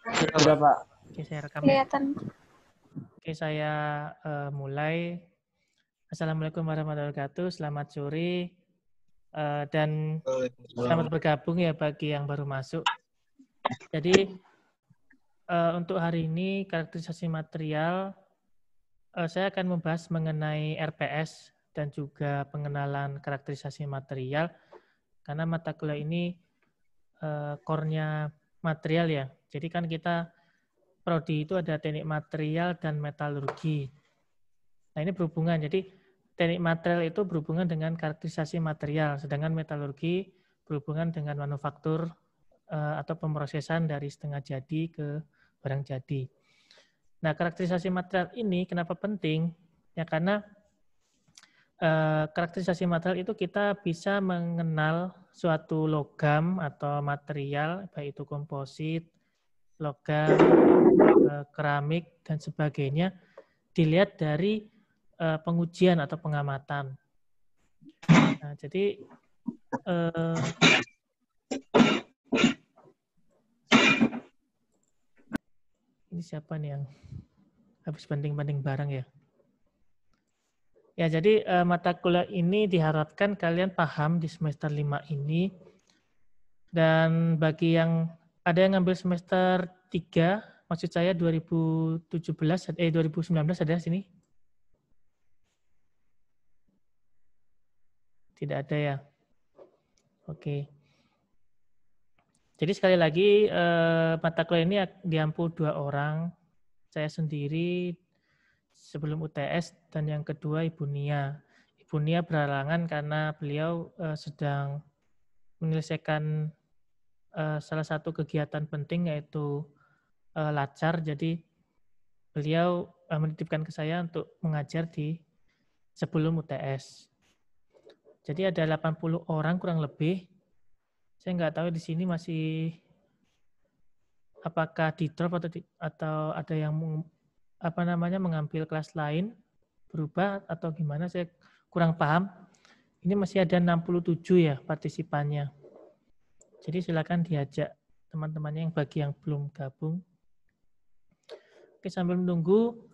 Sudah, Pak. Oke, saya rekam ya. Kelihatan. Oke, saya mulai. Assalamualaikum warahmatullahi wabarakatuh. Selamat sore dan selamat bergabung ya bagi yang baru masuk. Jadi untuk hari ini karakterisasi material saya akan membahas mengenai RPS dan juga pengenalan karakterisasi material karena mata kuliah ini core-nya material ya. Jadi kan kita prodi itu ada teknik material dan metalurgi. Nah ini berhubungan, jadi teknik material itu berhubungan dengan karakterisasi material, sedangkan metalurgi berhubungan dengan manufaktur atau pemrosesan dari setengah jadi ke barang jadi. Nah karakterisasi material ini kenapa penting? Ya karena karakterisasi material itu kita bisa mengenal suatu logam atau material, baik itu komposit, logam, keramik, dan sebagainya, dilihat dari pengujian atau pengamatan. Nah, jadi ini siapa nih yang habis banding-banding barang ya? Ya, jadi mata kuliah ini diharapkan kalian paham di semester 5 ini. Dan bagi yang ada yang ngambil semester 3, maksud saya 2019 ada sini? Tidak ada ya. Oke. Jadi sekali lagi mata kuliah ini diampu 2 orang. Saya sendiri sebelum UTS dan yang kedua Ibu Nia. Ibu Nia berhalangan karena beliau sedang menyelesaikan salah satu kegiatan penting yaitu lacar. Jadi beliau menitipkan ke saya untuk mengajar di sebelum UTS. Jadi ada 80 orang kurang lebih. Saya nggak tahu di sini masih apakah di drop atau ada yang mengambil kelas lain berubah atau gimana, saya kurang paham. Ini masih ada 67 ya partisipannya. Jadi silakan diajak teman-temannya yang bagi yang belum gabung. Oke, sambil menunggu,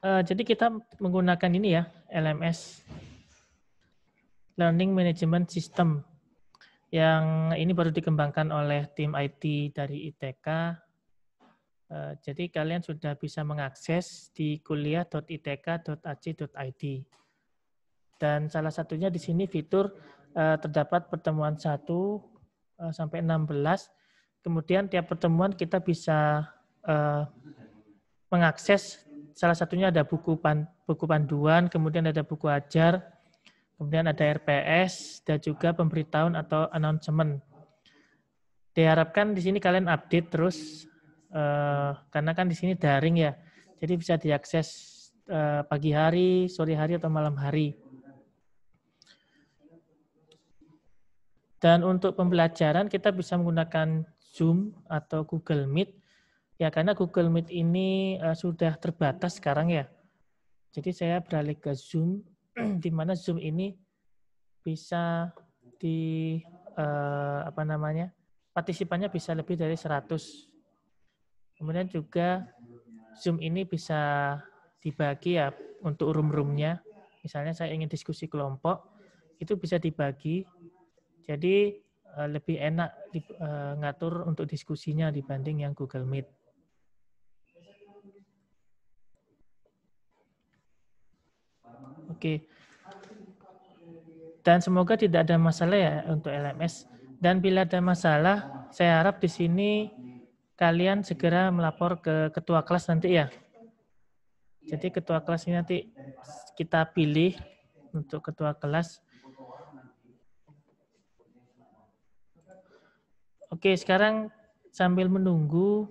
jadi kita menggunakan ini ya, LMS, Learning Management System, yang ini baru dikembangkan oleh tim IT dari ITK. Jadi kalian sudah bisa mengakses di kuliah.itk.ac.id. Dan salah satunya di sini fitur terdapat pertemuan 1 sampai 16. Kemudian tiap pertemuan kita bisa mengakses, salah satunya ada buku panduan, kemudian ada buku ajar, kemudian ada RPS, dan juga pemberitahuan atau announcement. Diharapkan di sini kalian update terus, karena kan di sini daring ya, jadi bisa diakses pagi hari, sore hari, atau malam hari. Dan untuk pembelajaran kita bisa menggunakan Zoom atau Google Meet, ya karena Google Meet ini sudah terbatas sekarang ya. Jadi saya beralih ke Zoom, di mana Zoom ini bisa partisipannya bisa lebih dari 100. Kemudian juga Zoom ini bisa dibagi ya untuk room-roomnya. Misalnya saya ingin diskusi kelompok, itu bisa dibagi. Jadi lebih enak ngatur untuk diskusinya dibanding yang Google Meet. Oke. Dan semoga tidak ada masalah ya untuk LMS. Dan bila ada masalah, saya harap di sini kalian segera melapor ke ketua kelas nanti ya. Jadi ketua kelas ini nanti kita pilih untuk ketua kelas. Oke, sekarang sambil menunggu,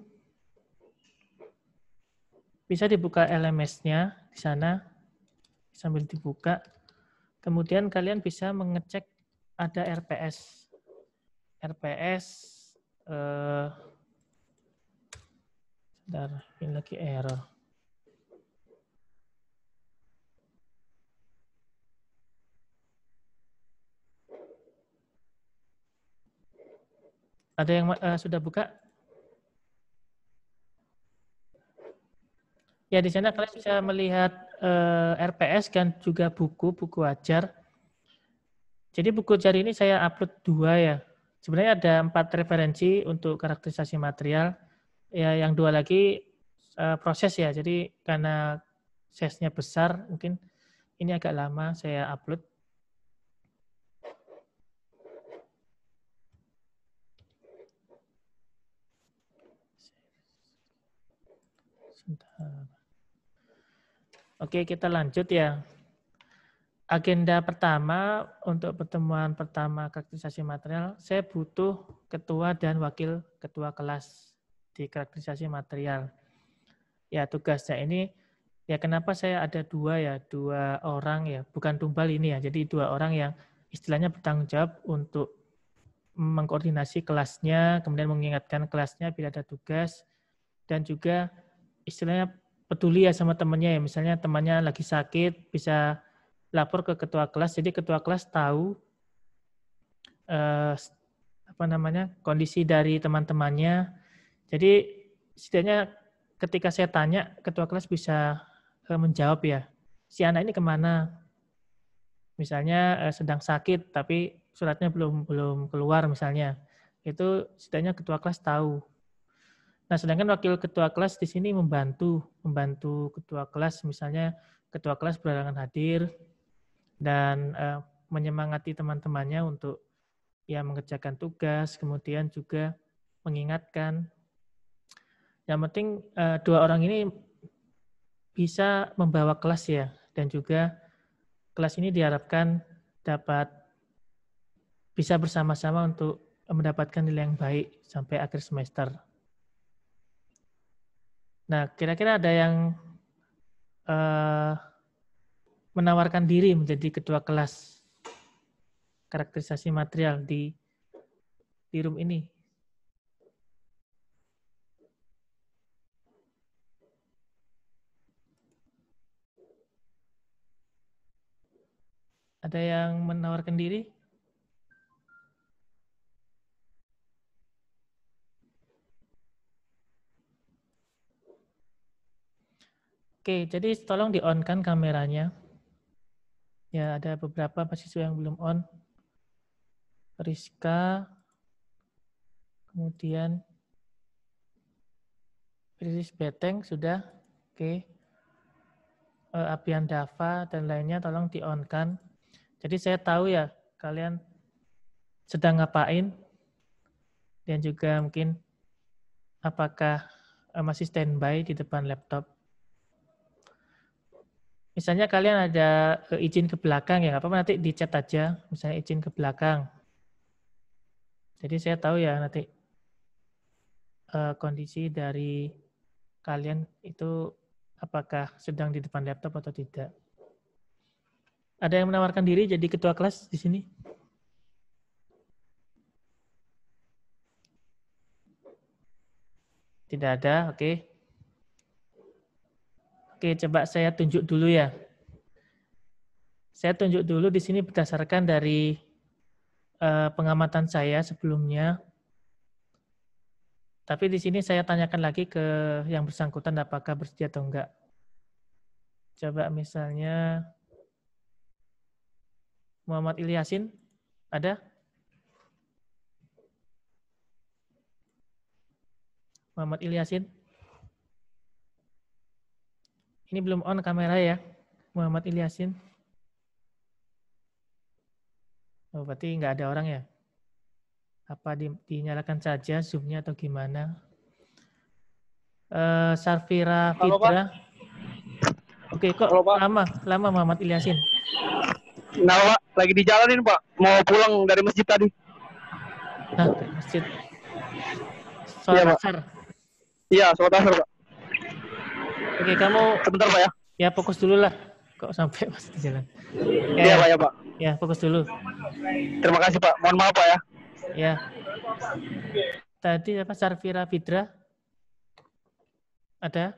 bisa dibuka LMS-nya di sana, sambil dibuka. Kemudian kalian bisa mengecek ada RPS. RPS, sebentar, ini lagi error. Ada yang sudah buka? Ya, di sana kalian bisa melihat RPS dan juga buku ajar. Jadi buku ajar ini saya upload 2 ya. Sebenarnya ada 4 referensi untuk karakterisasi material. Ya, yang 2 lagi proses ya. Jadi karena size-nya besar, mungkin ini agak lama saya upload. Sebentar. Oke, kita lanjut ya. Agenda pertama untuk pertemuan pertama karakterisasi material, saya butuh ketua dan wakil ketua kelas di karakterisasi material. Ya, tugasnya ini, ya kenapa saya ada 2 ya, 2 orang ya, bukan tumbal ini ya, jadi 2 orang yang istilahnya bertanggung jawab untuk mengkoordinasi kelasnya, kemudian mengingatkan kelasnya bila ada tugas, dan juga istilahnya peduli ya sama temannya ya, misalnya temannya lagi sakit, bisa lapor ke ketua kelas, jadi ketua kelas tahu kondisi dari teman-temannya. Jadi setidaknya ketika saya tanya, ketua kelas bisa menjawab ya, si anak ini kemana? Misalnya sedang sakit, tapi suratnya belum keluar misalnya. Itu setidaknya ketua kelas tahu. Nah, sedangkan wakil ketua kelas di sini membantu ketua kelas, misalnya ketua kelas berhalangan hadir dan menyemangati teman-temannya untuk ya mengerjakan tugas, kemudian juga mengingatkan. Yang penting 2 orang ini bisa membawa kelas ya, dan juga kelas ini diharapkan dapat bisa bersama-sama untuk mendapatkan nilai yang baik sampai akhir semester. Nah, kira-kira ada yang menawarkan diri menjadi ketua kelas karakterisasi material di room ini? Ada yang menawarkan diri? Oke, jadi tolong di-on-kan kameranya. Ya, ada beberapa mahasiswa yang belum on. Rizka, kemudian Riris Beteng sudah. Oke. Abian Dava dan lainnya tolong di-on-kan. Jadi saya tahu ya kalian sedang ngapain dan juga mungkin apakah masih standby di depan laptop. Misalnya kalian ada izin ke belakang ya, apa nanti di chat aja, misalnya izin ke belakang. Jadi saya tahu ya nanti kondisi dari kalian itu apakah sedang di depan laptop atau tidak. Ada yang menawarkan diri jadi ketua kelas di sini? Tidak ada, oke. Oke, coba saya tunjuk dulu ya. Saya tunjuk dulu di sini berdasarkan dari pengamatan saya sebelumnya. Tapi di sini saya tanyakan lagi ke yang bersangkutan apakah bersedia atau enggak. Coba misalnya Muhammad Ilyasin, ada? Muhammad Ilyasin? Ini belum on kamera ya, Muhammad Ilyasin. Oh, berarti nggak ada orang ya? Apa dinyalakan saja Zoom-nya atau gimana? Sarfira Fitra. Oke, kok Halo, Pak. lama Muhammad Ilyasin. Nah, Pak, lagi di jalanin, Pak. Mau pulang dari masjid tadi. Nah, dari masjid. Iya, Sholat Pak. asar. Iya, sholat asar, Pak. Oke, kamu Sebentar, Pak ya. ya fokus dulu lah. Kok sampai masih di jalan? Iya, Pak ya, Pak. Ya, fokus dulu. Terima kasih, Pak. Mohon maaf, Pak ya. Ya. Tadi apa Sarfira Fitra? Ada?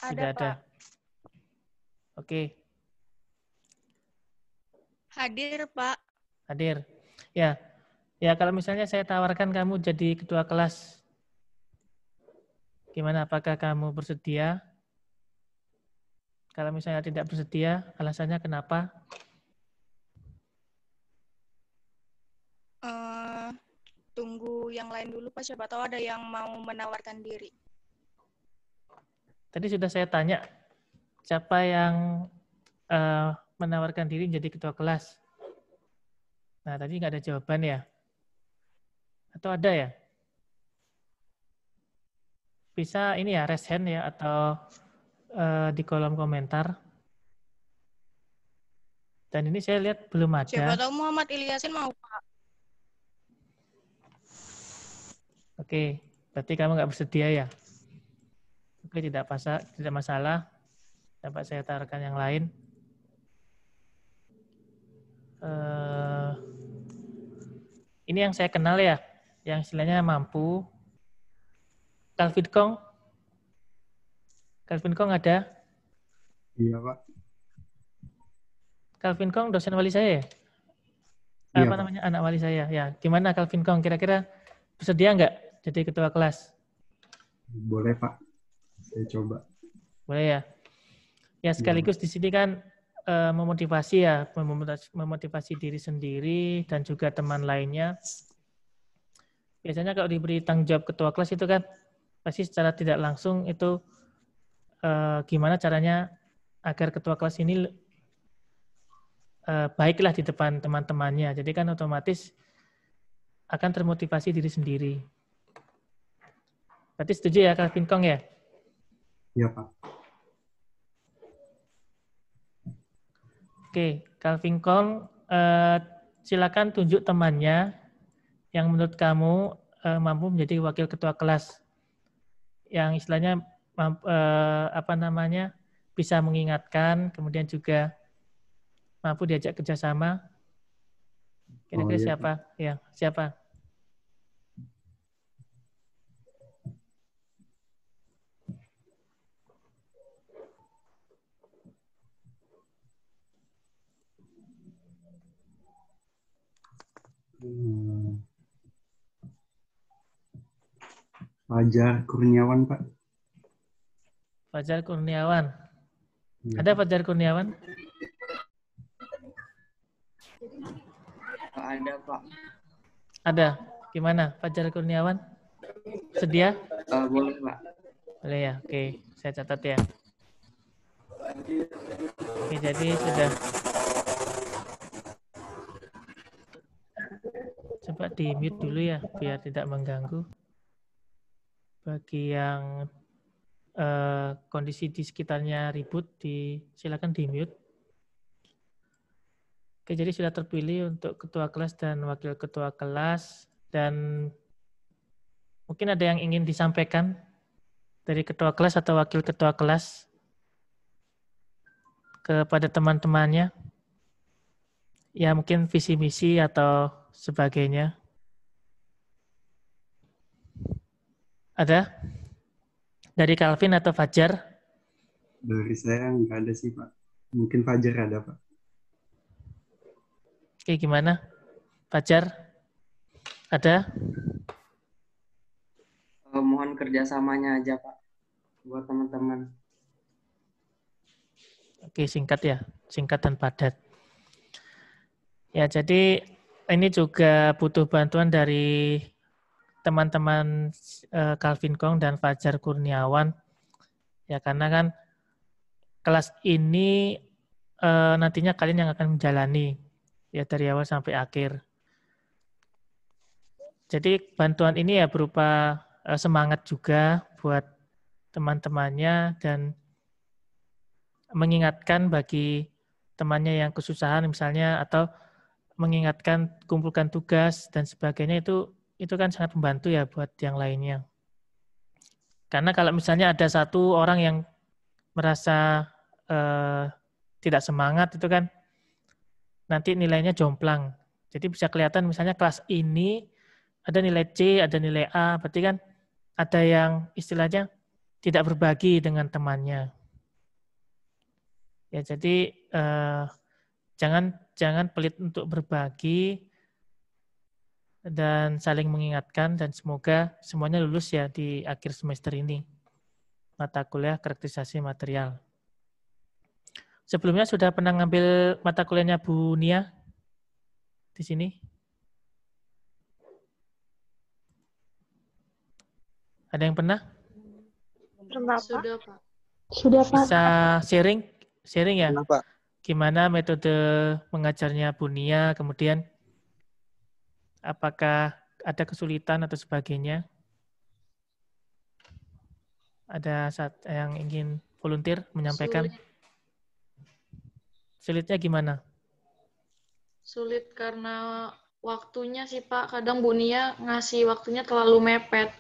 Tidak ada. Pak. Oke. Hadir, Pak. Hadir. Ya. Ya, kalau misalnya saya tawarkan kamu jadi ketua kelas, Gimana, apakah kamu bersedia? Kalau misalnya tidak bersedia, alasannya kenapa? Tunggu yang lain dulu, Pak. Siapa tahu ada yang mau menawarkan diri. Tadi sudah saya tanya, siapa yang menawarkan diri menjadi ketua kelas? Nah, tadi nggak ada jawaban ya? Atau ada ya? Bisa ini ya, raise hand ya, atau di kolom komentar. Dan ini saya lihat belum Siapa ada. tahu Muhammad Ilyasin mau, Pak. Oke, berarti kamu nggak bersedia ya? Oke, tidak masalah. Dapat saya taruhkan yang lain. Ini yang saya kenal ya, yang istilahnya mampu. Calvin Kong ada? Iya, Pak. Calvin Kong dosen wali saya ya? Iya, Apa Pak. namanya, anak wali saya? Ya, gimana Calvin Kong? Kira-kira bersedia nggak jadi ketua kelas? Boleh, Pak. Saya coba. Boleh ya? Ya, sekaligus di sini kan memotivasi ya, memotivasi diri sendiri dan juga teman lainnya. Biasanya kalau diberi tanggung jawab ketua kelas itu kan pasti secara tidak langsung itu gimana caranya agar ketua kelas ini baiklah di depan teman-temannya. Jadi kan otomatis akan termotivasi diri sendiri. Berarti setuju ya Calvin Kong ya? Iya, Pak. Oke, Calvin Kong, silakan tunjuk temannya yang menurut kamu mampu menjadi wakil ketua kelas, yang istilahnya bisa mengingatkan, kemudian juga mampu diajak kerjasama. Kira-kira iya, siapa? Pak. Ya, siapa? Fajar Kurniawan, Pak. Fajar Kurniawan. Iya, Ada Pak. Fajar Kurniawan? Ada, Pak. Ada. Gimana Fajar Kurniawan? Sedia? Boleh, Pak. Boleh ya? Oke, saya catat ya. Oke, jadi sudah. Coba di mute dulu ya, biar tidak mengganggu. Bagi yang kondisi di sekitarnya ribut, silakan di mute. Oke, jadi sudah terpilih untuk ketua kelas dan wakil ketua kelas. Dan mungkin ada yang ingin disampaikan dari ketua kelas atau wakil ketua kelas kepada teman-temannya. Ya mungkin visi misi atau sebagainya. Ada? Dari Calvin atau Fajar? Dari saya nggak ada sih, Pak. Mungkin Fajar ada, Pak. Oke, gimana? Fajar? Ada? Mohon kerjasamanya aja, Pak. Buat teman-teman. Oke, singkat ya. Singkat dan padat. Ya, jadi ini juga butuh bantuan dari teman-teman Calvin Kong dan Fajar Kurniawan. Ya, karena kan kelas ini nantinya kalian yang akan menjalani ya dari awal sampai akhir. Jadi bantuan ini ya berupa semangat juga buat teman-temannya dan mengingatkan bagi temannya yang kesusahan misalnya atau mengingatkan kumpulkan tugas dan sebagainya itu kan sangat membantu ya buat yang lainnya. Karena kalau misalnya ada satu orang yang merasa tidak semangat itu kan nanti nilainya jomplang. Jadi bisa kelihatan misalnya kelas ini ada nilai C, ada nilai A, berarti kan ada yang istilahnya tidak berbagi dengan temannya. Ya jadi jangan pelit untuk berbagi dan saling mengingatkan dan semoga semuanya lulus ya di akhir semester ini. mata kuliah karakterisasi material. Sebelumnya sudah pernah ngambil mata kuliahnya Bu Nia di sini? Ada yang pernah? Sudah, Pak. Bisa sharing ya? Kenapa? Gimana metode mengajarnya Bu Nia, kemudian apakah ada kesulitan atau sebagainya? Ada yang ingin volunteer menyampaikan? Sulitnya gimana? Sulit karena waktunya sih, Pak. Kadang Bu Nia ngasih waktunya terlalu mepet.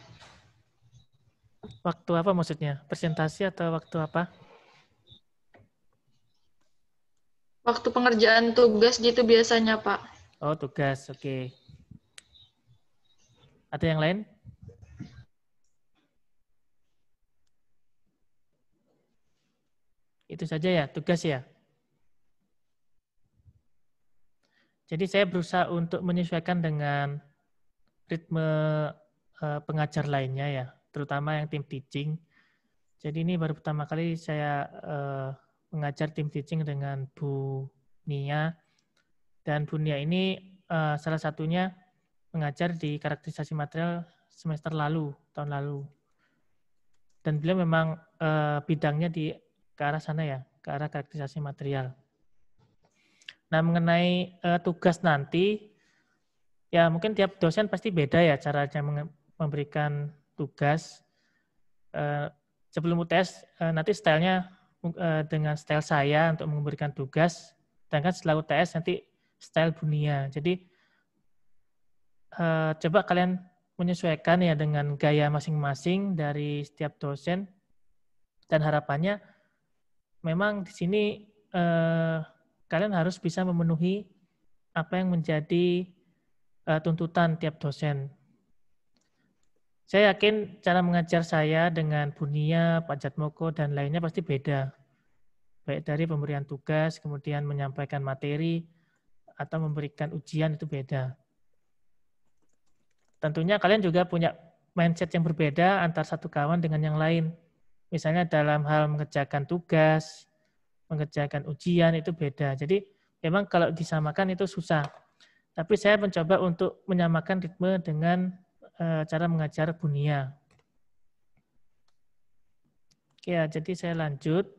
Waktu apa maksudnya? Presentasi atau waktu apa? Waktu pengerjaan tugas gitu biasanya, Pak. Oh, tugas. Oke. Ada yang lain? Itu saja ya, tugas ya? Jadi saya berusaha untuk menyesuaikan dengan ritme pengajar lainnya ya, terutama yang tim teaching. Jadi ini baru pertama kali saya mengajar tim teaching dengan Bu Nia. Dan Bu Nia ini salah satunya mengajar di karakterisasi material semester lalu, tahun lalu. Dan beliau memang bidangnya ke arah sana ya, ke arah karakterisasi material. Nah, mengenai tugas nanti, ya mungkin tiap dosen pasti beda ya caranya memberikan tugas. Sebelum UTS, nanti stylenya dengan style saya untuk memberikan tugas, sedangkan setelah UTS nanti style Bu Nia. Jadi, coba kalian menyesuaikan ya dengan gaya masing-masing dari setiap dosen, dan harapannya memang di sini kalian harus bisa memenuhi apa yang menjadi tuntutan tiap dosen. Saya yakin cara mengajar saya dengan Bu Nia, Pak Jatmoko, dan lainnya pasti beda. Baik dari pemberian tugas, kemudian menyampaikan materi, atau memberikan ujian itu beda. Tentunya kalian juga punya mindset yang berbeda antara satu kawan dengan yang lain. Misalnya dalam hal mengerjakan tugas, mengerjakan ujian itu beda. Jadi memang kalau disamakan itu susah. Tapi saya mencoba untuk menyamakan ritme dengan cara mengajar Bu Nia. Oke, ya, jadi saya lanjut.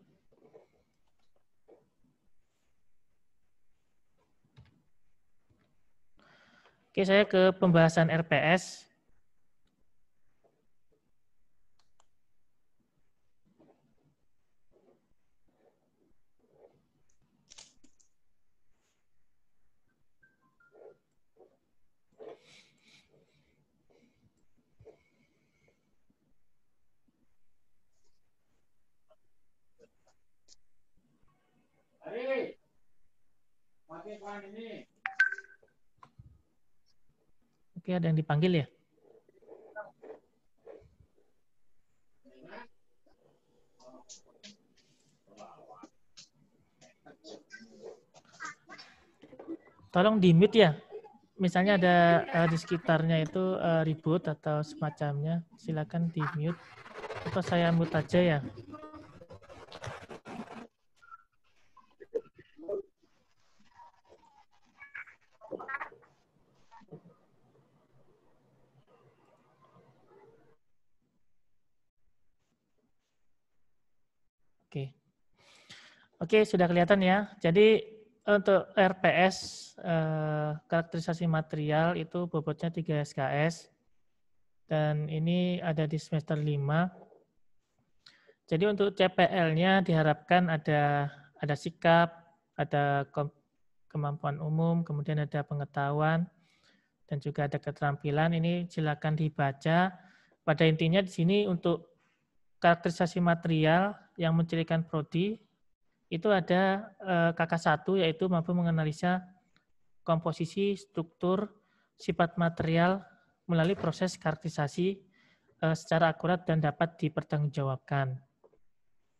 Oke, saya ke pembahasan RPS. Oke, ada yang dipanggil ya? Tolong di-mute ya. Misalnya ada di sekitarnya itu ribut atau semacamnya, silakan di-mute. Atau saya mute aja ya. Oke, sudah kelihatan ya. Jadi untuk RPS, karakterisasi material itu bobotnya 3 SKS. Dan ini ada di semester 5. Jadi untuk CPL-nya diharapkan ada sikap, ada kemampuan umum, kemudian ada pengetahuan, dan juga ada keterampilan. Ini silakan dibaca. Pada intinya di sini untuk karakterisasi material yang mencirikan prodi, itu ada KK1 yaitu mampu menganalisa komposisi, struktur, sifat material melalui proses karakterisasi secara akurat dan dapat dipertanggungjawabkan.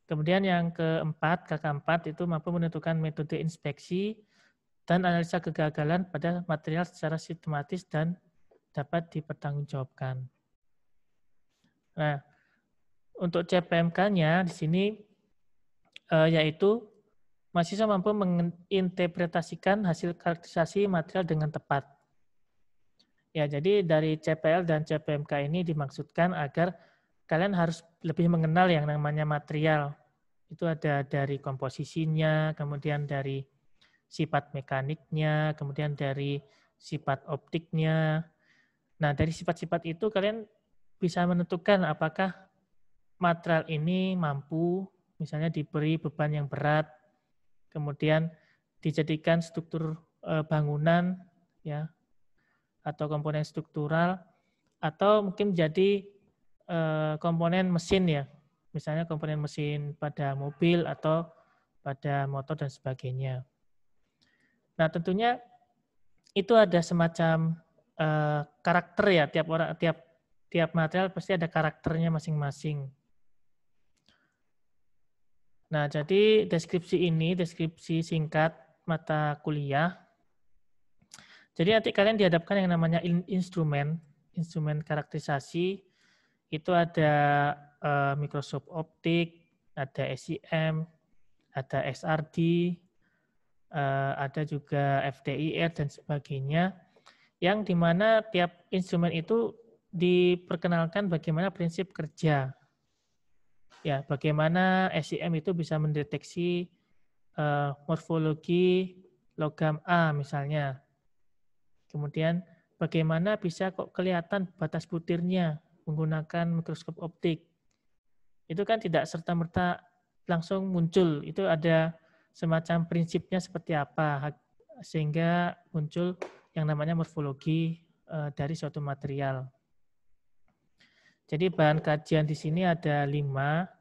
Kemudian yang keempat, KK4 itu mampu menentukan metode inspeksi dan analisa kegagalan pada material secara sistematis dan dapat dipertanggungjawabkan. Nah, untuk CPMK-nya di sini yaitu mahasiswa mampu menginterpretasikan hasil karakterisasi material dengan tepat. Ya, jadi dari CPL dan CPMK ini dimaksudkan agar kalian harus lebih mengenal yang namanya material. Itu ada dari komposisinya, kemudian dari sifat mekaniknya, kemudian dari sifat optiknya. Nah, dari sifat-sifat itu kalian bisa menentukan apakah material ini mampu misalnya diberi beban yang berat, kemudian dijadikan struktur bangunan, ya, atau komponen struktural, atau mungkin jadi komponen mesin, ya, misalnya komponen mesin pada mobil atau pada motor dan sebagainya. Nah, tentunya itu ada semacam karakter, ya, tiap material pasti ada karakternya masing-masing. Nah, jadi deskripsi ini, deskripsi singkat mata kuliah. Jadi nanti kalian dihadapkan yang namanya instrumen karakterisasi. Itu ada Microsoft Optik, ada SIM, ada XRD, ada juga FTIR dan sebagainya. Yang dimana tiap instrumen itu diperkenalkan bagaimana prinsip kerja. Ya, bagaimana SIM itu bisa mendeteksi morfologi logam A misalnya. Kemudian bagaimana bisa kok kelihatan batas butirnya menggunakan mikroskop optik. Itu kan tidak serta-merta langsung muncul. Itu ada semacam prinsipnya seperti apa sehingga muncul yang namanya morfologi dari suatu material. Jadi bahan kajian di sini ada 5.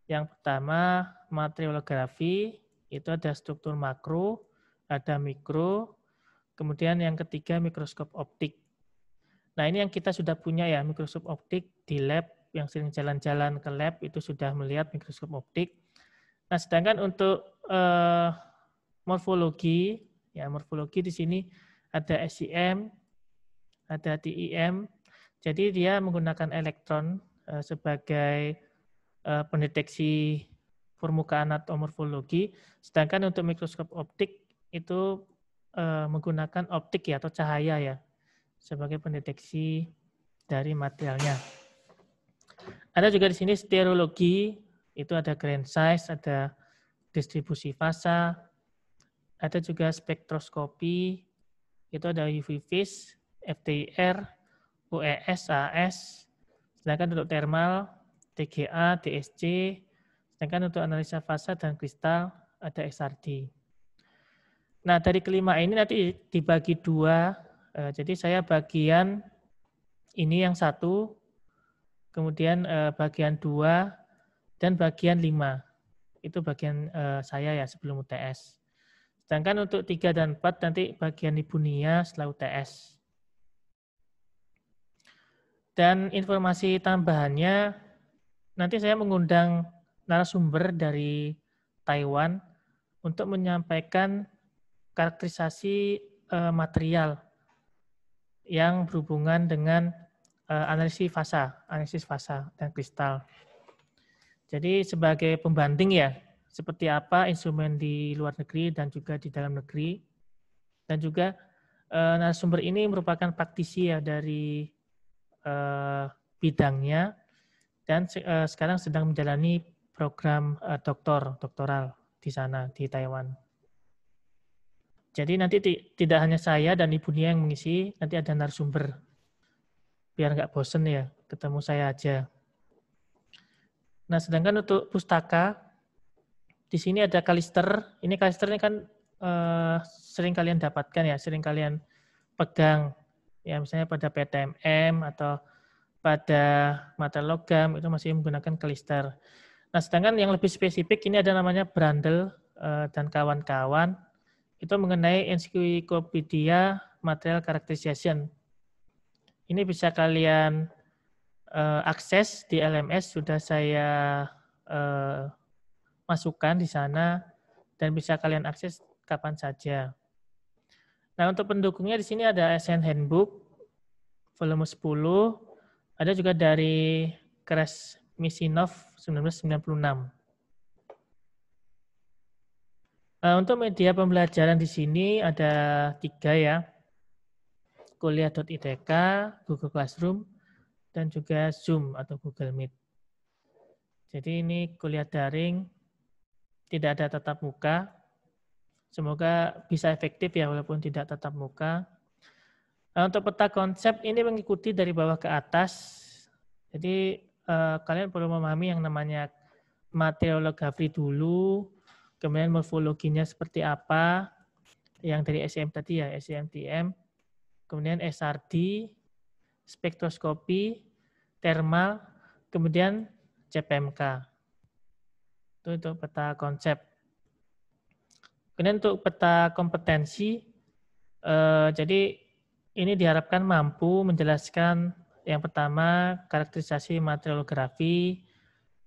Yang pertama materialografi, itu ada struktur makro, ada mikro, kemudian yang ketiga mikroskop optik. Nah, ini yang kita sudah punya, ya, mikroskop optik di lab, yang sering jalan-jalan ke lab itu sudah melihat mikroskop optik. Nah, sedangkan untuk morfologi, ya, morfologi di sini ada SIM, ada TIM. Jadi dia menggunakan elektron sebagai pendeteksi permukaan atau morfologi, sedangkan untuk mikroskop optik itu menggunakan optik, ya, atau cahaya, ya, sebagai pendeteksi dari materialnya. Ada juga di sini stereologi, itu ada grain size, ada distribusi fasa, ada juga spektroskopi, itu ada UV vis, FTIR, UES, AS, sedangkan untuk thermal, TGA, DSC, sedangkan untuk analisa fasa dan kristal ada XRD. Nah, dari kelima ini nanti dibagi 2, jadi saya bagian ini yang 1, kemudian bagian 2, dan bagian 5. Itu bagian saya, ya, sebelum UTS. Sedangkan untuk 3 dan 4 nanti bagian Ibu Nia setelah UTS. Dan informasi tambahannya, nanti saya mengundang narasumber dari Taiwan untuk menyampaikan karakterisasi material yang berhubungan dengan analisis fasa dan kristal. Jadi sebagai pembanding, ya, seperti apa instrumen di luar negeri dan juga di dalam negeri. Dan juga narasumber ini merupakan praktisi, ya, dari bidangnya, dan sekarang sedang menjalani program doktoral di sana, di Taiwan. Jadi nanti tidak hanya saya dan Ibu Nia yang mengisi, nanti ada narasumber. Biar nggak bosen, ya, ketemu saya aja. Nah, sedangkan untuk pustaka, di sini ada Kalister. Ini Kalister ini kan sering kalian dapatkan, ya, sering kalian pegang, ya, misalnya pada PTMM atau pada mata logam itu masih menggunakan Kalister. Nah, sedangkan yang lebih spesifik ini ada namanya Brandl dan kawan-kawan, itu mengenai Encyclopedia Material Characterization. Ini bisa kalian akses di LMS, sudah saya masukkan di sana dan bisa kalian akses kapan saja. Nah, untuk pendukungnya di sini ada SN Handbook volume 10, ada juga dari Crash Misinov 1996. Untuk media pembelajaran di sini ada 3 ya. Kuliah.idk, Google Classroom, dan juga Zoom atau Google Meet. Jadi ini kuliah daring, tidak ada tatap muka. Semoga bisa efektif ya walaupun tidak tatap muka. Untuk peta konsep ini mengikuti dari bawah ke atas. Jadi kalian perlu memahami yang namanya materialografi dulu, kemudian morfologinya seperti apa, yang dari SEM tadi ya, SEMTM, kemudian SRD, spektroskopi, thermal, kemudian CPMK. Itu untuk peta konsep. Kemudian untuk peta kompetensi, jadi ini diharapkan mampu menjelaskan yang pertama karakterisasi materialografi,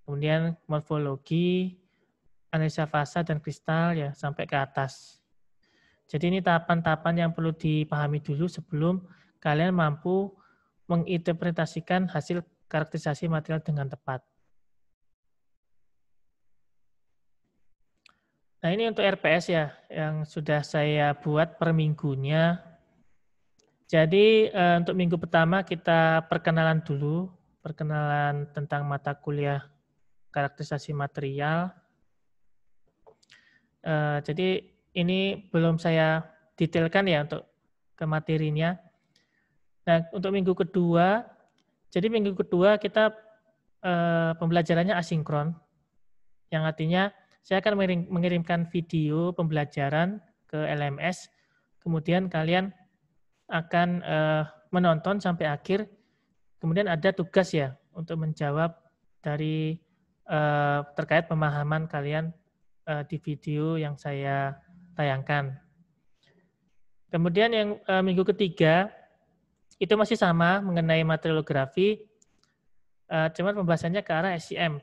kemudian morfologi, analisa fasa dan kristal ya sampai ke atas. Jadi ini tahapan-tahapan yang perlu dipahami dulu sebelum kalian mampu menginterpretasikan hasil karakterisasi material dengan tepat. Nah ini untuk RPS ya, yang sudah saya buat per minggunya. Jadi untuk minggu pertama kita perkenalan dulu, perkenalan tentang mata kuliah karakterisasi material. Jadi ini belum saya detailkan ya untuk ke materinya. Nah untuk minggu kedua, jadi minggu kedua kita pembelajarannya asinkron, yang artinya saya akan mengirimkan video pembelajaran ke LMS, kemudian kalian akan menonton sampai akhir, kemudian ada tugas ya untuk menjawab dari terkait pemahaman kalian di video yang saya tayangkan. Kemudian yang minggu ketiga itu masih sama mengenai materialografi, cuman pembahasannya ke arah SEM.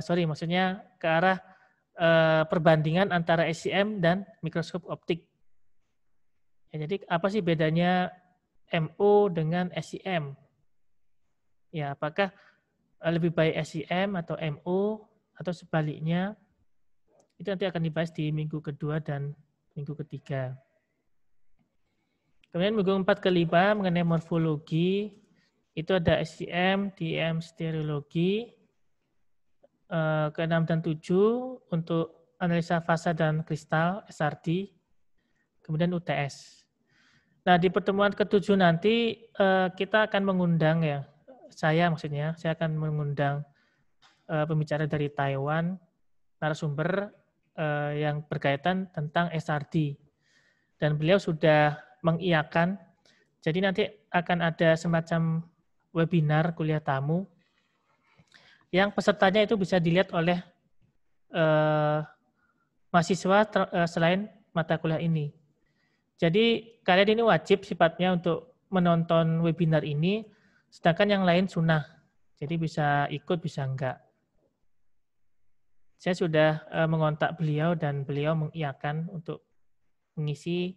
Maksudnya ke arah perbandingan antara SEM dan mikroskop optik. Ya, jadi apa sih bedanya MO dengan SEM? Ya, apakah lebih baik SEM atau MO atau sebaliknya? Itu nanti akan dibahas di minggu kedua dan minggu ketiga. Kemudian minggu 4 ke 5 mengenai morfologi, itu ada SEM, DM, stereologi. Ke-6 dan 7 untuk analisa fasa dan kristal, SRD. Kemudian UTS. Nah, di pertemuan ke-7 nanti kita akan mengundang ya, saya akan mengundang pembicara dari Taiwan, narasumber yang berkaitan tentang SRD. Dan beliau sudah mengiyakan, jadi nanti akan ada semacam webinar kuliah tamu, yang pesertanya itu bisa dilihat oleh mahasiswa selain mata kuliah ini. Jadi kalian ini wajib sifatnya untuk menonton webinar ini, sedangkan yang lain sunnah. Jadi bisa ikut, bisa enggak. Saya sudah mengontak beliau dan beliau mengiyakan untuk mengisi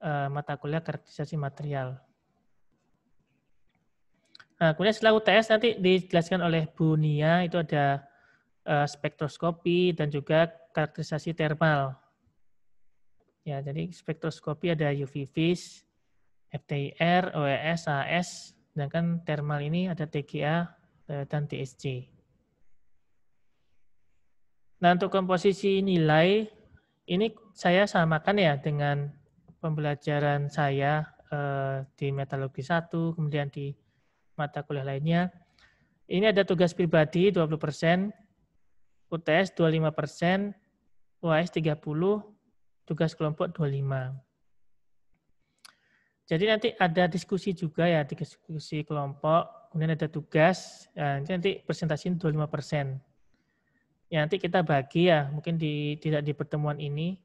mata kuliah karakterisasi material. Nah, kemudian setelah UTS nanti dijelaskan oleh Bu Nia, itu ada spektroskopi dan juga karakterisasi thermal. Ya, jadi spektroskopi ada UV vis, FTIR, OES, AS, sedangkan thermal ini ada TGA dan TSC. Nah, untuk komposisi nilai, ini saya samakan ya dengan pembelajaran saya di metodologi 1, kemudian di mata kuliah lainnya. Ini ada tugas pribadi 20%, UTS 25%, UAS 30%, tugas kelompok 25%. Jadi nanti ada diskusi juga ya, diskusi kelompok, kemudian ada tugas, nanti presentasi 25%. Ya, nanti kita bagi ya, mungkin tidak di pertemuan ini,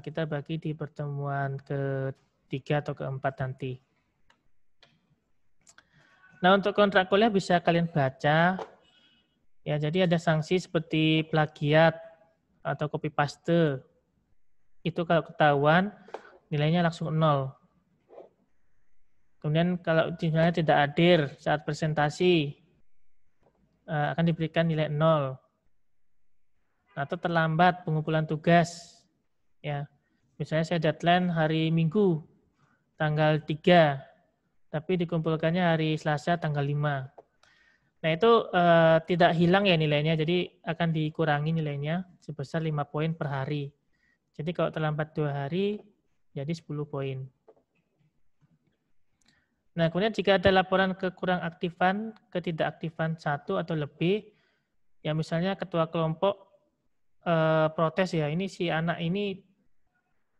kita bagi di pertemuan ke-3 atau ke-4 nanti. Nah, untuk kontrak kuliah bisa kalian baca. Ya, jadi ada sanksi seperti plagiat atau copy paste. Itu kalau ketahuan nilainya langsung 0. Kemudian kalau misalnya tidak hadir saat presentasi akan diberikan nilai 0. Atau terlambat pengumpulan tugas. Ya. Misalnya saya deadline hari Minggu tanggal 3, tapi dikumpulkannya hari Selasa tanggal 5. Nah, itu tidak hilang ya nilainya, jadi akan dikurangi nilainya sebesar 5 poin per hari. Jadi kalau terlambat 2 hari, jadi 10 poin. Nah, kemudian jika ada laporan kekurang aktifan, ketidakaktifan 1 atau lebih, ya misalnya ketua kelompok protes ya, ini si anak ini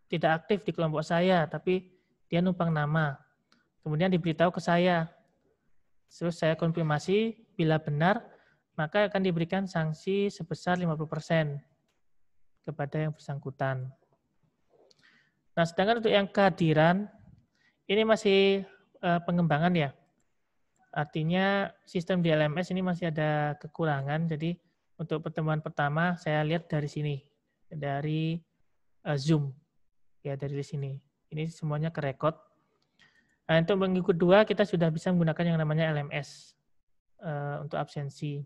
tidak aktif di kelompok saya, tapi dia numpang nama. Kemudian diberitahu ke saya. Terus saya konfirmasi, bila benar, maka akan diberikan sanksi sebesar 50% kepada yang bersangkutan. Nah, sedangkan untuk yang kehadiran, ini masih pengembangan ya. Artinya sistem di LMS ini masih ada kekurangan, jadi untuk pertemuan pertama saya lihat dari sini, dari Zoom, ya dari sini. Ini semuanya kerekod. Nah, untuk minggu kedua kita sudah bisa menggunakan yang namanya LMS untuk absensi.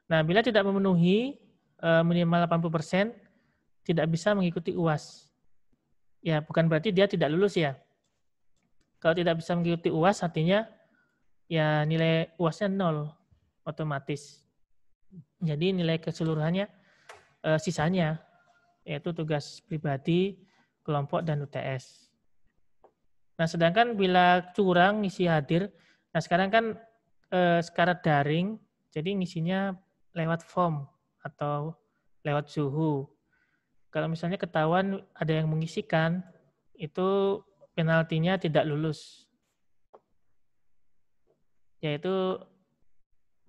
Nah, bila tidak memenuhi minimal 80%, tidak bisa mengikuti UAS. Ya, bukan berarti dia tidak lulus ya. Kalau tidak bisa mengikuti UAS, artinya ya nilai UAS-nya 0 otomatis. Jadi nilai keseluruhannya sisanya, yaitu tugas pribadi, kelompok, dan UTS. Nah, sedangkan bila curang ngisi hadir, nah sekarang kan secara daring, jadi ngisinya lewat form atau lewat suhu. Kalau misalnya ketahuan ada yang mengisikan, itu penaltinya tidak lulus. Yaitu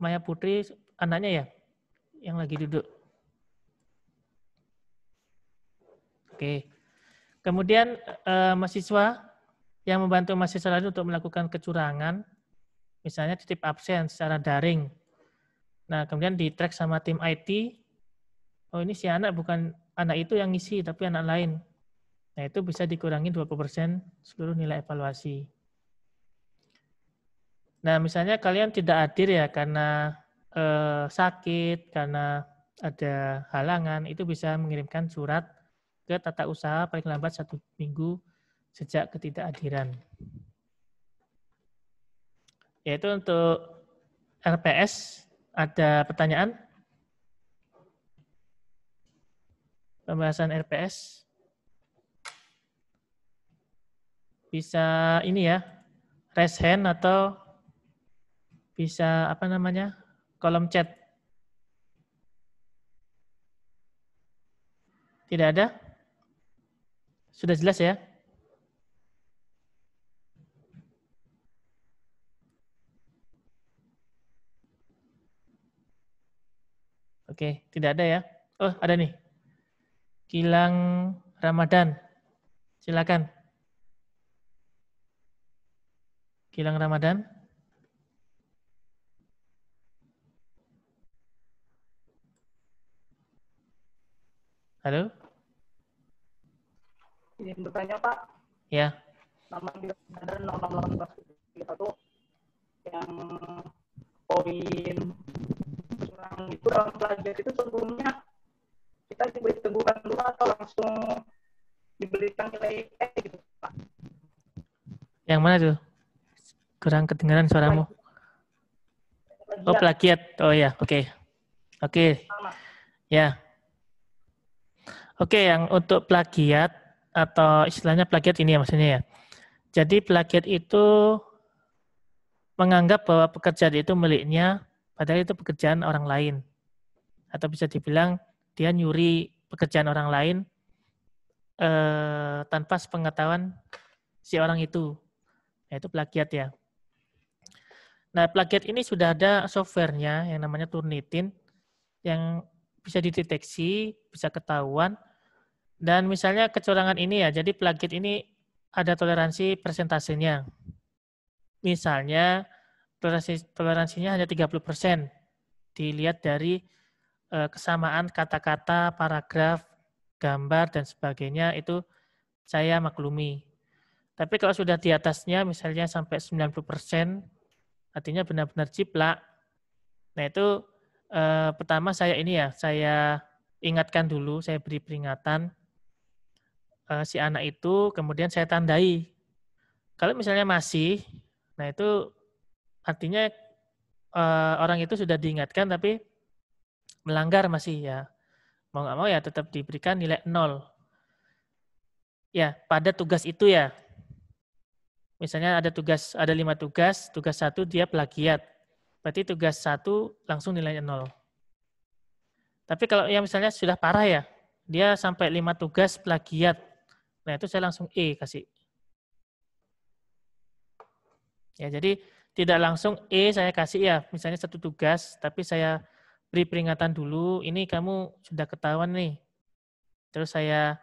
Maya Putri, anaknya ya, yang lagi duduk. Oke. Kemudian mahasiswa yang membantu mahasiswa lain untuk melakukan kecurangan, misalnya titip absen secara daring. Nah, kemudian di-track sama tim IT, oh ini si anak bukan anak itu yang ngisi, tapi anak lain. Nah, itu bisa dikurangi 20% seluruh nilai evaluasi. Nah, misalnya kalian tidak hadir ya karena sakit, karena ada halangan, itu bisa mengirimkan surat ke tata usaha paling lambat 1 minggu sejak ketidakhadiran. Yaitu untuk RPS, ada pertanyaan? Pembahasan RPS. Bisa ini ya, raise hand atau bisa apa namanya, kolom chat. Tidak ada? Sudah jelas ya? Oke, tidak ada ya? Oh, ada nih. Gilang Ramadan. Silakan. Gilang Ramadan. Halo? Izin bertanya, Pak. Ya. Nama ada 618 yang poin curang itu dalam plagiat itu sebelumnya kita diberi teguran dulu atau langsung diberikan nilai gitu, Pak? Yang mana tuh? Kurang kedengaran suaramu. Oh, plagiat. Oh ya, oke. Oke. Ya. Oke, yang untuk plagiat atau istilahnya plagiat ini ya maksudnya ya. Jadi plagiat itu menganggap bahwa pekerjaan itu miliknya, padahal itu pekerjaan orang lain. Atau bisa dibilang dia nyuri pekerjaan orang lain tanpa sepengetahuan si orang itu. Nah, itu plagiat ya. Nah, plagiat ini sudah ada softwarenya yang namanya Turnitin yang bisa dideteksi, bisa ketahuan. Dan misalnya kecurangan ini ya, jadi plagiat ini ada toleransi persentasenya. Misalnya toleransinya hanya 30%. Dilihat dari kesamaan kata-kata, paragraf, gambar, dan sebagainya, itu saya maklumi. Tapi kalau sudah di atasnya, misalnya sampai 90%, artinya benar-benar jiplak, Nah, itu pertama saya ingatkan dulu, saya beri peringatan si anak itu, kemudian saya tandai. Kalau misalnya masih, nah itu artinya orang itu sudah diingatkan tapi melanggar masih ya. Mau nggak mau ya tetap diberikan nilai 0. Ya, pada tugas itu ya. Misalnya ada 5 tugas 1 dia plagiat. Berarti tugas 1 langsung nilainya 0. Tapi kalau yang misalnya sudah parah ya, dia sampai 5 tugas plagiat. Nah, itu saya langsung E kasih. Ya, jadi tidak langsung E saya kasih ya, misalnya 1 tugas, tapi saya beri peringatan dulu, ini kamu sudah ketahuan nih. Terus saya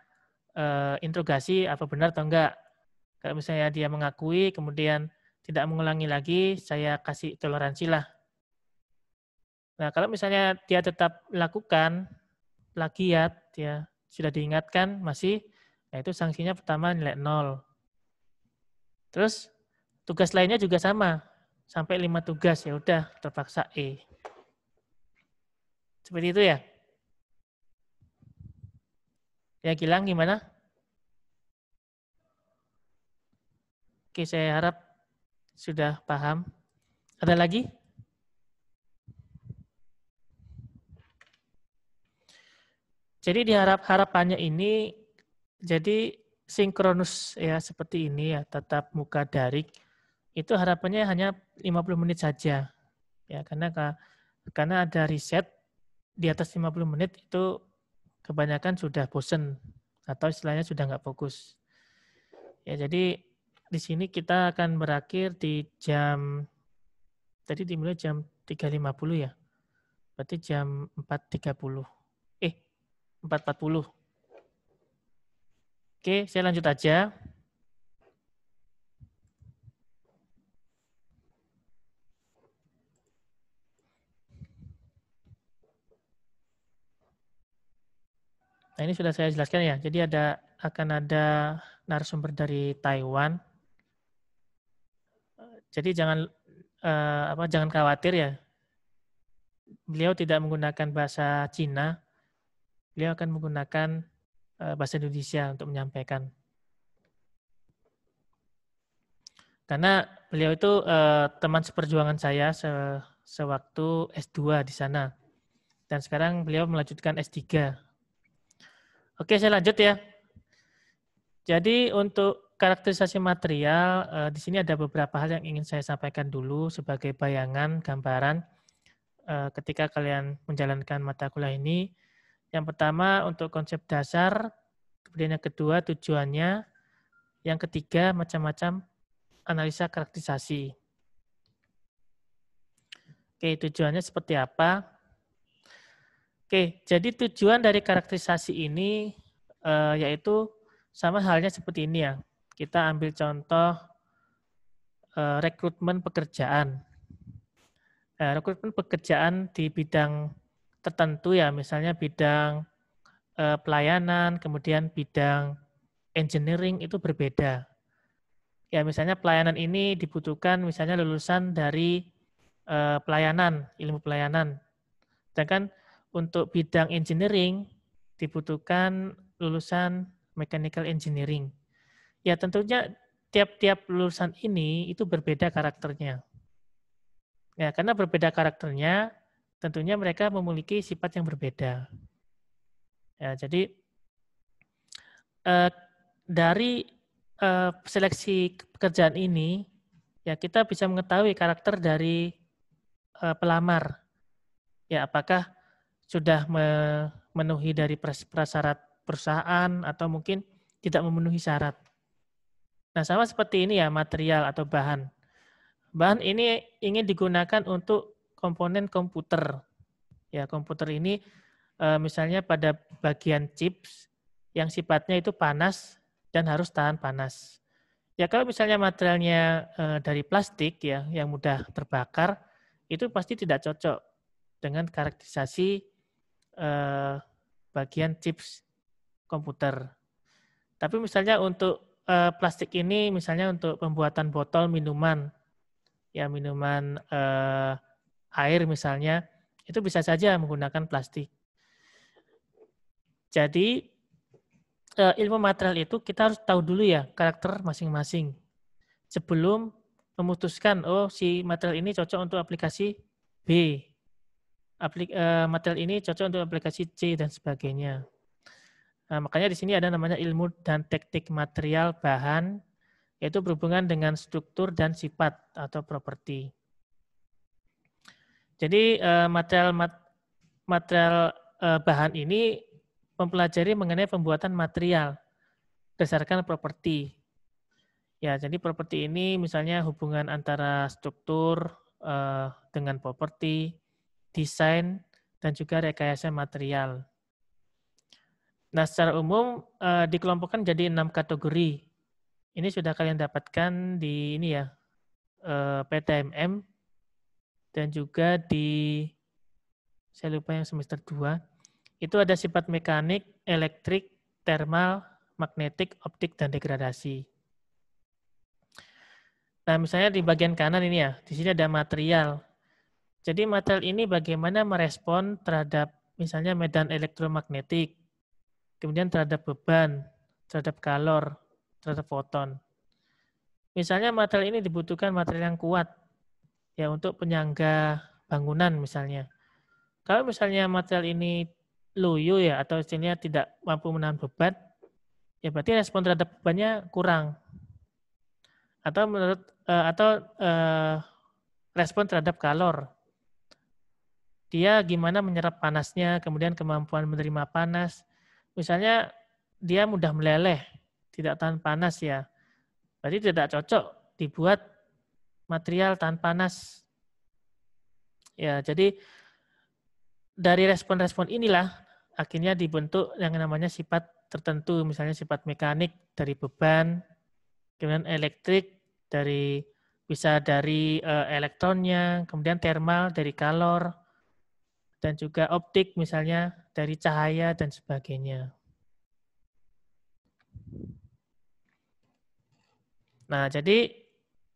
interogasi apa benar atau enggak. Kalau misalnya dia mengakui, kemudian tidak mengulangi lagi, saya kasih toleransi lah. Nah, kalau misalnya dia tetap melakukan plagiat, ya sudah diingatkan masih, nah itu sanksinya pertama nilai 0. Terus tugas lainnya juga sama, sampai 5 tugas ya udah terpaksa E. Seperti itu ya. Ya Gilang gimana? Oke, saya harap sudah paham. Ada lagi? Jadi harapannya ini jadi sinkronus ya seperti ini ya, tatap muka daring. Itu harapannya hanya 50 menit saja. Ya, karena ada riset di atas 50 menit itu kebanyakan sudah bosen atau istilahnya sudah nggak fokus. Ya, jadi di sini kita akan berakhir di tadi dimulai jam 3.50 ya. Berarti jam 4.30. 4.40. Oke, saya lanjut aja. Nah, ini sudah saya jelaskan ya. Jadi akan ada narasumber dari Taiwan. Jadi jangan khawatir ya. Beliau tidak menggunakan bahasa Cina. Beliau akan menggunakan bahasa Indonesia untuk menyampaikan. Karena beliau itu teman seperjuangan saya sewaktu S2 di sana. Dan sekarang beliau melanjutkan S3. Oke, saya lanjut ya. Jadi untuk karakterisasi material, di sini ada beberapa hal yang ingin saya sampaikan dulu sebagai bayangan, gambaran ketika kalian menjalankan mata kuliah ini. Yang pertama untuk konsep dasar, kemudian yang kedua tujuannya, yang ketiga macam-macam analisa karakterisasi. Oke, tujuannya seperti apa? Oke, jadi tujuan dari karakterisasi ini yaitu sama halnya seperti ini ya. Kita ambil contoh rekrutmen pekerjaan. Rekrutmen pekerjaan di bidang tertentu ya, misalnya bidang pelayanan, kemudian bidang engineering itu berbeda. Ya, misalnya pelayanan ini dibutuhkan misalnya lulusan dari pelayanan, ilmu pelayanan. Sedangkan untuk bidang engineering dibutuhkan lulusan mechanical engineering. Ya tentunya tiap-tiap lulusan ini itu berbeda karakternya. Ya, karena berbeda karakternya, tentunya mereka memiliki sifat yang berbeda. Ya, jadi dari seleksi pekerjaan ini, ya kita bisa mengetahui karakter dari pelamar. Ya, apakah sudah memenuhi dari prasyarat perusahaan atau mungkin tidak memenuhi syarat. Nah, sama seperti ini ya material atau bahan. Bahan ini ingin digunakan untuk komponen komputer. Ya, komputer ini misalnya pada bagian chips yang sifatnya itu panas dan harus tahan panas. Ya, kalau misalnya materialnya dari plastik ya yang mudah terbakar, itu pasti tidak cocok dengan karakterisasi bagian chips komputer. Tapi misalnya untuk plastik ini, misalnya untuk pembuatan botol minuman, ya minuman air misalnya, itu bisa saja menggunakan plastik. Jadi ilmu material itu kita harus tahu dulu ya karakter masing-masing sebelum memutuskan si material ini cocok untuk aplikasi B, material ini cocok untuk aplikasi C dan sebagainya. Nah, makanya di sini ada namanya ilmu dan teknik material bahan, yaitu berhubungan dengan struktur dan sifat atau properti. Jadi material bahan ini mempelajari mengenai pembuatan material berdasarkan properti. Ya, jadi properti ini misalnya hubungan antara struktur dengan properti, desain, dan juga rekayasa material. Nah, secara umum dikelompokkan jadi 6 kategori. Ini sudah kalian dapatkan di ini ya, PTMM, dan juga di, saya lupa yang semester 2, itu ada sifat mekanik, elektrik, termal, magnetik, optik, dan degradasi. Nah, misalnya di bagian kanan ini ya, di sini ada material. Jadi material ini bagaimana merespon terhadap misalnya medan elektromagnetik, kemudian terhadap beban, terhadap kalor, terhadap foton. Misalnya material ini dibutuhkan material yang kuat ya untuk penyangga bangunan misalnya. Kalau misalnya material ini loyo ya atau istilahnya tidak mampu menahan beban, ya berarti respon terhadap bebannya kurang. Atau respon terhadap kalor. Dia gimana menyerap panasnya, kemudian kemampuan menerima panas. Misalnya dia mudah meleleh, tidak tahan panas ya. Berarti tidak cocok dibuat material tahan panas. Ya, jadi dari respon-respon inilah akhirnya dibentuk yang namanya sifat tertentu, misalnya sifat mekanik dari beban, kemudian elektrik bisa dari elektronnya, kemudian termal dari kalor, dan juga optik misalnya dari cahaya dan sebagainya. Nah, jadi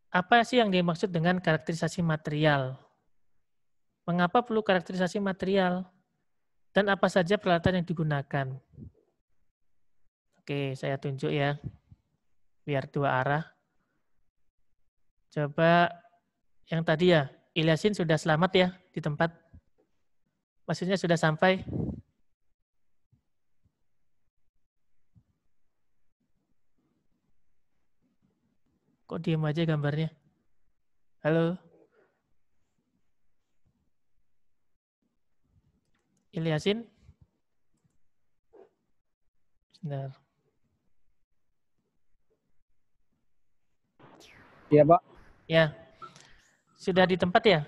apa sih yang dimaksud dengan karakterisasi material? Mengapa perlu karakterisasi material? Dan apa saja peralatan yang digunakan? Oke, saya tunjuk ya. Biar dua arah. Coba yang tadi ya, Ilyasin sudah selamat ya di tempat? Maksudnya sudah sampai? Kok diem aja gambarnya? Halo? Ilyasin? Sebentar. Iya, Pak. Ya. Sudah di tempat ya?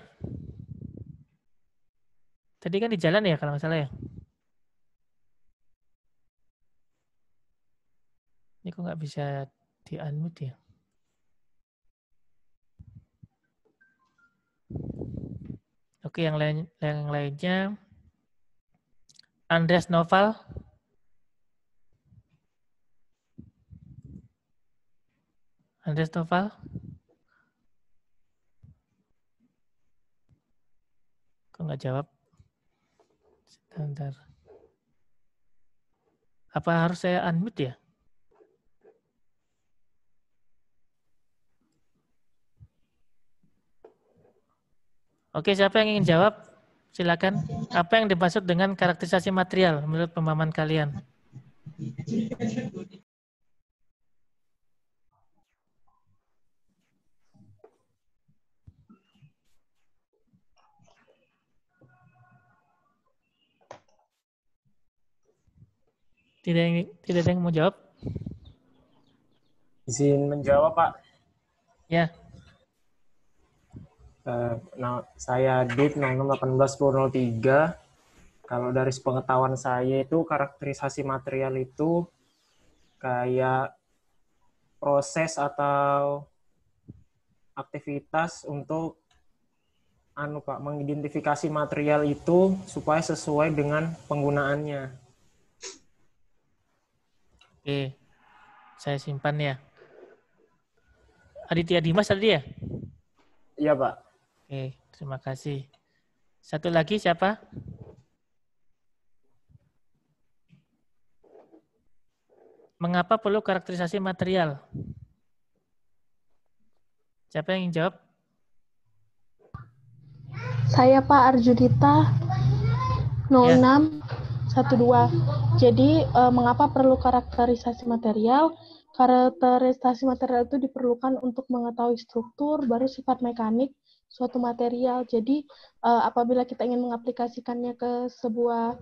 Tadi kan di jalan ya kalau nggak salah ya? Ini kok nggak bisa di-unmute ya? Oke, yang lainnya. Andreas Noval. Andreas Noval. Kok nggak jawab? Sebentar. Apa harus saya unmute ya? Oke, siapa yang ingin jawab? Silakan. Apa yang dimaksud dengan karakterisasi material menurut pemahaman kalian? Tidak ada yang mau jawab? Izin menjawab, Pak. Ya. Nah, saya Dit 06181003. Kalau dari pengetahuan saya itu karakterisasi material itu kayak proses atau aktivitas untuk mengidentifikasi material itu supaya sesuai dengan penggunaannya. Oke. Saya simpan ya. Aditya Dimas tadi ya? Iya, Pak. Oke, terima kasih. Satu lagi siapa? Mengapa perlu karakterisasi material? Siapa yang ingin jawab? Saya Pak Arjudita 0612. Jadi mengapa perlu karakterisasi material? Karakterisasi material itu diperlukan untuk mengetahui struktur, baru sifat mekanik suatu material. Jadi apabila kita ingin mengaplikasikannya ke sebuah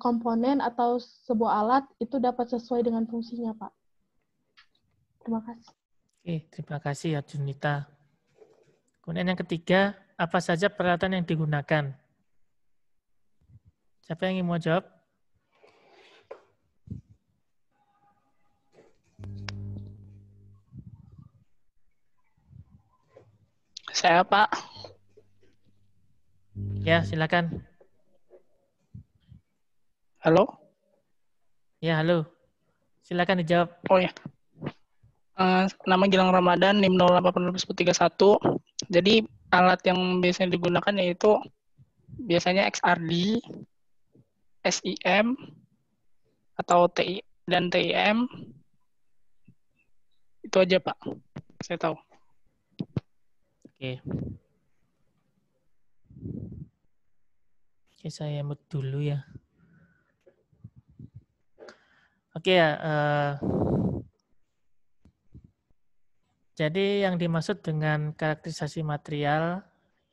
komponen atau sebuah alat, itu dapat sesuai dengan fungsinya, Pak. Terima kasih. Oke, terima kasih ya Junita. Kemudian yang ketiga, apa saja peralatan yang digunakan? Siapa yang ingin mau jawab? Saya, Pak. Ya, silakan. Halo? Ya, halo. Silakan dijawab. Oh ya. Nama Gilang Ramadan, NIM 081231. Jadi alat yang biasanya digunakan yaitu biasanya XRD, SIM, atau TI dan TIM. Itu aja, Pak. Saya tahu. Oke. Oke, saya mute dulu ya. Oke ya. Jadi yang dimaksud dengan karakterisasi material,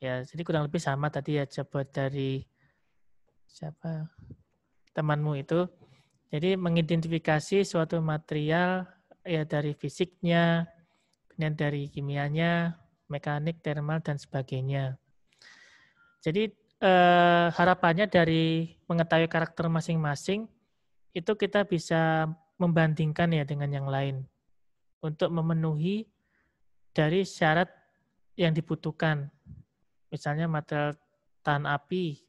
ya jadi kurang lebih sama tadi ya, coba dari siapa temanmu itu. Jadi mengidentifikasi suatu material ya dari fisiknya, kemudian dari kimianya, mekanik, termal, dan sebagainya. Jadi harapannya dari mengetahui karakter masing-masing, itu kita bisa membandingkan ya dengan yang lain untuk memenuhi dari syarat yang dibutuhkan. Misalnya material tahan api,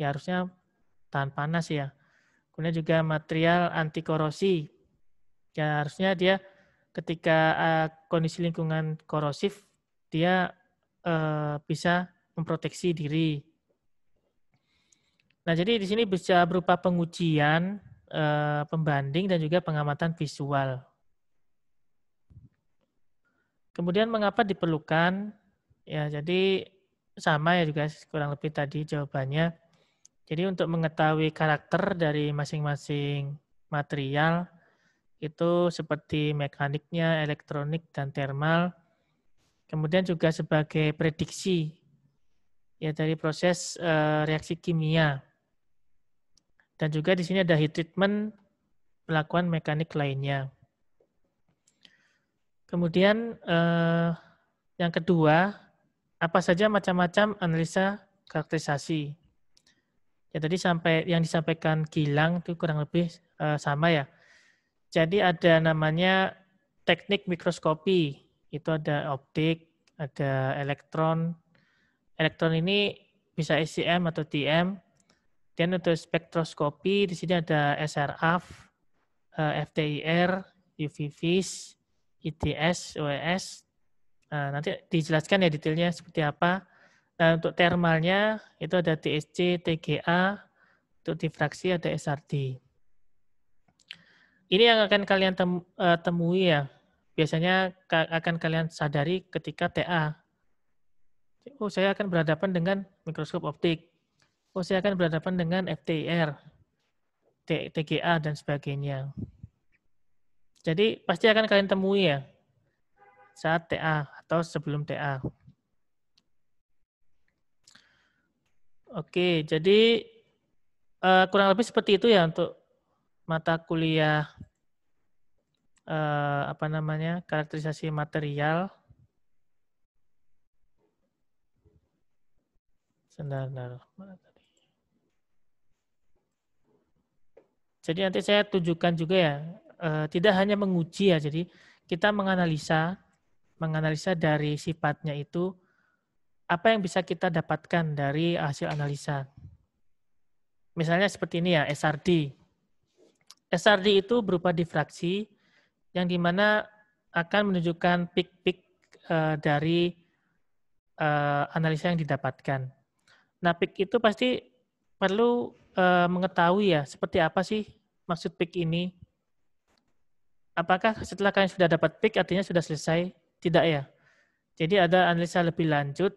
ya harusnya tahan panas ya. Kemudian juga material anti korosi, ya harusnya dia ketika kondisi lingkungan korosif, dia bisa memproteksi diri. Nah, jadi di sini bisa berupa pengujian, pembanding, dan juga pengamatan visual. Kemudian mengapa diperlukan? Ya, jadi sama ya juga kurang lebih tadi jawabannya. Jadi untuk mengetahui karakter dari masing-masing material, itu seperti mekaniknya, elektronik, dan termal. Kemudian juga sebagai prediksi ya dari proses reaksi kimia. Dan juga di sini ada heat treatment, pelakuan mekanik lainnya. Kemudian yang kedua, apa saja macam-macam analisa karakterisasi. Ya tadi yang disampaikan Gilang itu kurang lebih sama ya. Jadi ada namanya teknik mikroskopi. Itu ada optik, ada elektron. Elektron ini bisa SCM atau TM. Dan untuk spektroskopi, di sini ada SRAF, FTIR, UV-Vis, ITS, OES. Nah, nanti dijelaskan ya detailnya seperti apa. Nah, untuk termalnya itu ada TSC, TGA, untuk difraksi ada SRD. Ini yang akan kalian temui ya. Biasanya akan kalian sadari ketika TA. Oh, saya akan berhadapan dengan mikroskop optik. Oh, saya akan berhadapan dengan FTIR, TGA, dan sebagainya. Jadi, pasti akan kalian temui ya, saat TA atau sebelum TA. Oke, jadi kurang lebih seperti itu ya untuk mata kuliah karakterisasi material. Sebentar. Jadi nanti saya tunjukkan juga ya, tidak hanya menguji ya, jadi kita menganalisa dari sifatnya itu, apa yang bisa kita dapatkan dari hasil analisa. Misalnya seperti ini ya, SRD. SRD itu berupa difraksi, yang dimana akan menunjukkan pik-pik dari analisa yang didapatkan. Nah, pick itu pasti perlu mengetahui ya, seperti apa sih maksud pick ini. Apakah setelah kalian sudah dapat pick artinya sudah selesai? Tidak ya. Jadi ada analisa lebih lanjut,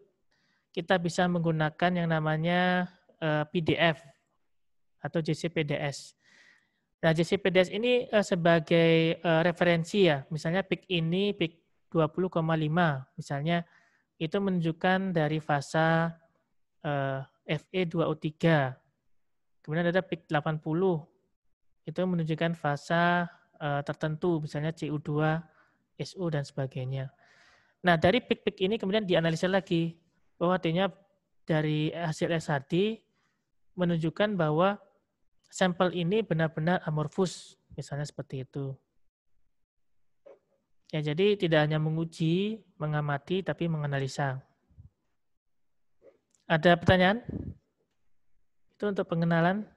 kita bisa menggunakan yang namanya PDF atau JCPDS. Nah, JCPDS ini sebagai referensi ya. Misalnya pick ini, pick 20,5 misalnya, itu menunjukkan dari fasa Fe2O3. Kemudian ada pick 80, itu menunjukkan fasa tertentu, misalnya CU2, SO, dan sebagainya. Nah, dari pick-pick ini kemudian dianalisa lagi, bahwa artinya dari hasil SHD menunjukkan bahwa sampel ini benar-benar amorfus, misalnya seperti itu. Ya, jadi tidak hanya menguji, mengamati, tapi menganalisa. Ada pertanyaan? Itu untuk pengenalan.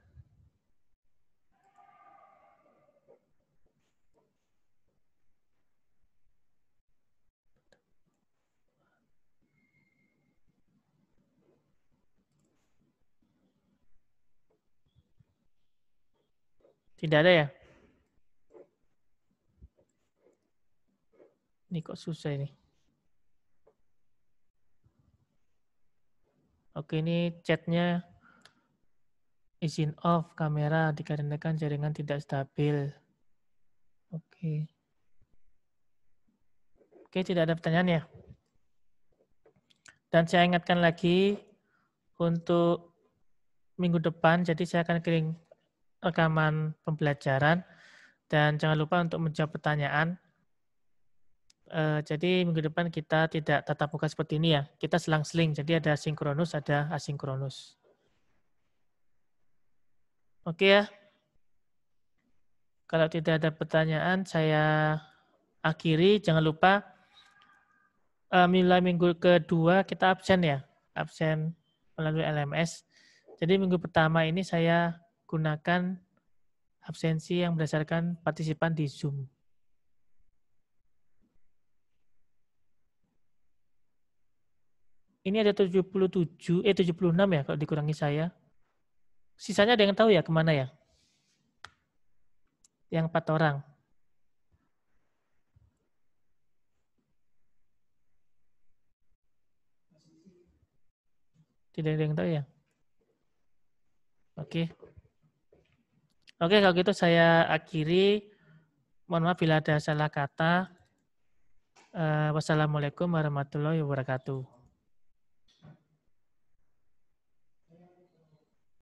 Tidak ada ya? Ini kok susah ini. Oke, ini chatnya izin off kamera dikarenakan jaringan tidak stabil. Oke. Oke, tidak ada pertanyaan ya? Dan saya ingatkan lagi untuk minggu depan, jadi saya akan kirim rekaman pembelajaran dan jangan lupa untuk menjawab pertanyaan. Jadi minggu depan kita tidak tatap muka seperti ini ya, kita selang-seling, jadi ada sinkronus, ada asinkronus. Oke ya, kalau tidak ada pertanyaan saya akhiri. Jangan lupa mulai minggu kedua kita absen ya, absen melalui LMS. Jadi minggu pertama ini saya gunakan absensi yang berdasarkan partisipan di Zoom. Ini ada 76 ya kalau dikurangi saya. Sisanya ada yang tahu ya kemana ya? Yang 4 orang. Tidak ada yang tahu ya? Oke. Oke, kalau gitu saya akhiri. Mohon maaf bila ada salah kata. Wassalamualaikum warahmatullahi wabarakatuh.